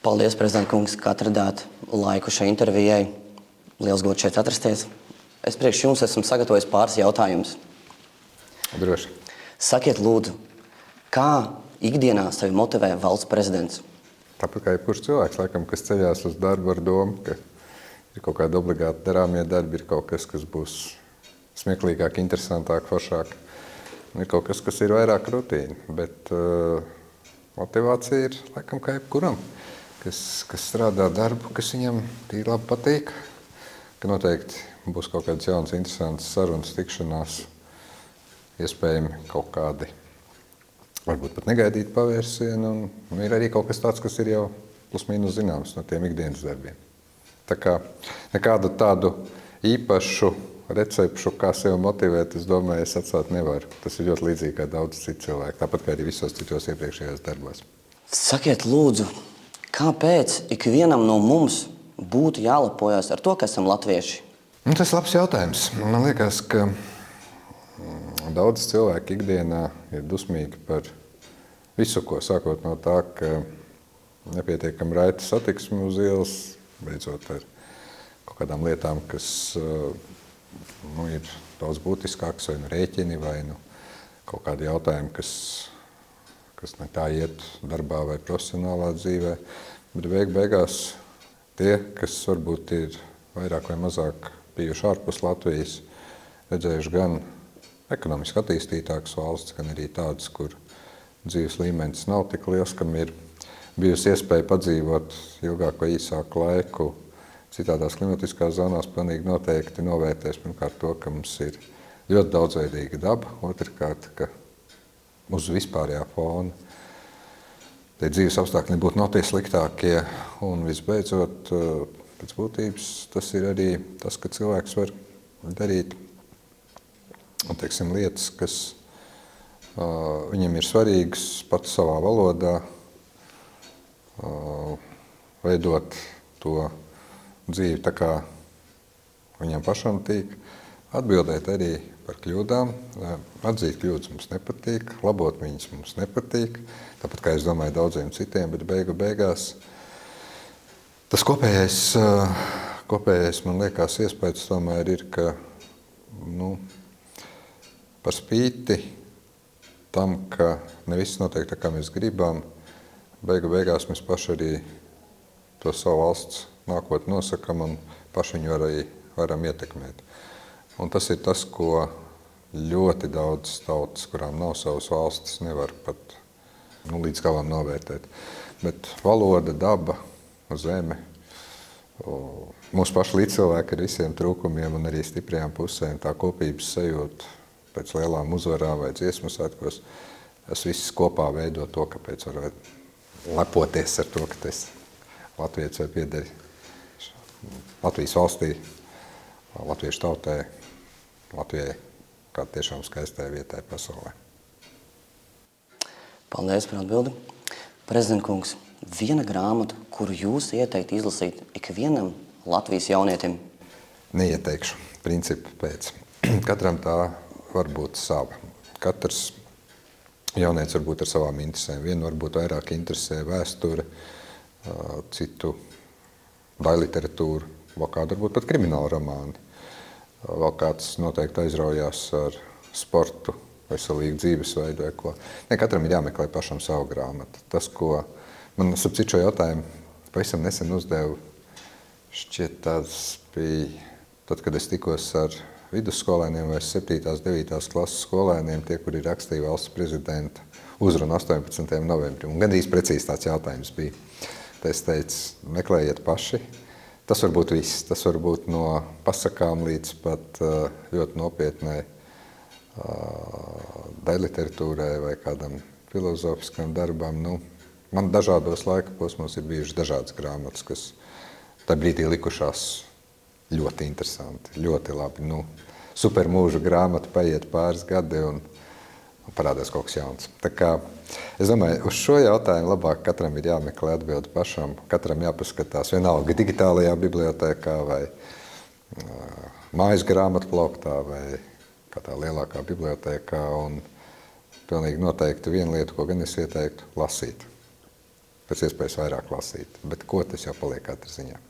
Paldies, prezidenta kungs, ka atradāt laiku šai intervijai. Liels gods šeit atrasties. Es priekš jums esmu sagatavojis pāris jautājumus. Droši. Sakiet, lūdzu, kā ikdienā sevi motivē valsts prezidents? Tāpat kā jebkurš cilvēks, laikam, kas ceļās uz darbu ar domu, ka ir kaut kādi obligāti darāmie darbi, ir kaut kas, kas būs smieklīgāk, interesantāk, foršāk. Ir kaut kas, kas ir vairāk rutīna, bet motivācija ir, laikam, kā jebkuram, kas strādā darbu, kas viņam tīri labi patīk, ka noteikti būs kaut kādas jaunas, interesantas sarunas, tikšanās, iespējami kaut kādi, varbūt pat negaidīti pavērsieni, un ir arī kaut kas tāds, kas ir jau plus mīnus zināms no tiem ikdienas darbiem. Tā kā nekādu tādu īpašu recepšu, kā sevi motivēt, es domāju, es atstāt nevaru. Tas ir ļoti līdzīgi kā daudz citu cilvēku, tāpat kā arī visos citos iepriekšējos darbos. Sakiet, lūdzu, kāpēc ikvienam no mums būtu jālepojas ar to, ka esam latvieši? Tas ir labs jautājums. Man liekas, ka daudz cilvēku ikdienā ir dusmīgi par visu, ko sākot no tā, ka nepietiekami raita satiksme uz ielas, beidzot ar kaut kādām lietām, kas ir daudz būtiskāks, vai rēķini, vai kaut kādi jautājumi, kas ne tā iet darbā vai profesionālā dzīvē. Bet beigās tie, kas varbūt ir vairāk vai mazāk bijuši ārpus Latvijas, redzējuši gan ekonomiski attīstītākas valsts, gan arī tādas, kur dzīves līmenis nav tik liels, kam ir bijusi iespēja padzīvot ilgāku vai īsāku laiku citādās klimatiskās zonās, pilnīgi noteikti novērtēs pirmkārt to, ka mums ir ļoti daudzveidīga daba, otrkārt, ka uz vispārējā fona tie dzīves apstākļi būtu nav tie sliktākie, un visbeidzot, pēc būtības, tas ir arī tas, ka cilvēks var darīt lietas, kas viņam ir svarīgas pats savā valodā, veidot to dzīvi tā, kā viņam pašam tīk, atbildēt arī par kļūdām, atzīt kļūdas mums nepatīk, labot viņas mums nepatīk, tāpat kā es domāju daudziem citiem, bet beigās tas kopējais man liekas iespējas tomēr ir, ka par spīti tam, ka ne viss notiek tā, kā mēs gribam, beigās mēs paši arī to savu valsts nākotni nosakam un paši viņu arī varam ietekmēt. Un tas ir tas, ko ļoti daudz tautas, kurām nav savas valstis, nevar pat līdz galam novērtēt. Bet valoda, daba, zeme, mūsu paši līdzcilvēki ar visiem trūkumiem un arī stiprajām pusēm, tā kopības sajūta pēc lielām uzvarām vai dziesmu svētkos, tas viss kopā veido to, kāpēc var lepoties ar to, ka tas latvietis vai piederi Latvijas valstī, latviešu tautai, Latvijai kā tiešām skaistai vietai pasaulē. Paldies par atbildi. Prezidenta kungs, viena grāmata, kuru jūs ieteiktu izlasīt ikvienam Latvijas jaunietim? Neieteikšu, principu pēc. Katram tā var būt sava. Katrs jaunietis var būt ar savām interesēm. Vienu varbūt vairāk interesē vēsture, citu daļliteratūru, vēl kādu varbūt pat kriminālu romānu. Vēl kāds noteikti aizraujās ar sportu, veselīgu dzīvesveidu vai ko. Katram ir jāmeklē pašam savu grāmatu. Tas, ko man ap citu šo jautājumu pavisam nesen uzdevu, šķiet tāds bija, tad, kad es tikos ar vidusskolēniem vai 7. 9. klases skolēniem, tie, kuri rakstīja valsts prezidenta uzrunu 18. novembrim. Un gandrīz precīzi tāds jautājums bija. Es teicu, meklējiet paši. Tas var būt viss. Tas var būt no pasakām līdz pat ļoti nopietnai daļliteratūrai vai kādam filozofiskam darbam. Man dažādos laika posmos ir bijušas dažādas grāmatas, kas tā brīdī likušās ļoti interesanti, ļoti labi. Super mūža grāmata, paiet pāris gadi un parādās kaut kas jauns. Tā kā es domāju, uz šo jautājumu labāk katram ir jāmeklē atbildi pašam. Katram jāpaskatās vienalga digitālajā bibliotēkā vai mājas grāmatu plauktā vai kādā lielākā bibliotēkā. Un pilnīgi noteikti viena lieta, ko gan es ieteiktu, lasīt. pēc iespējas vairāk lasīt. Bet ko tas jau paliek katra ziņā.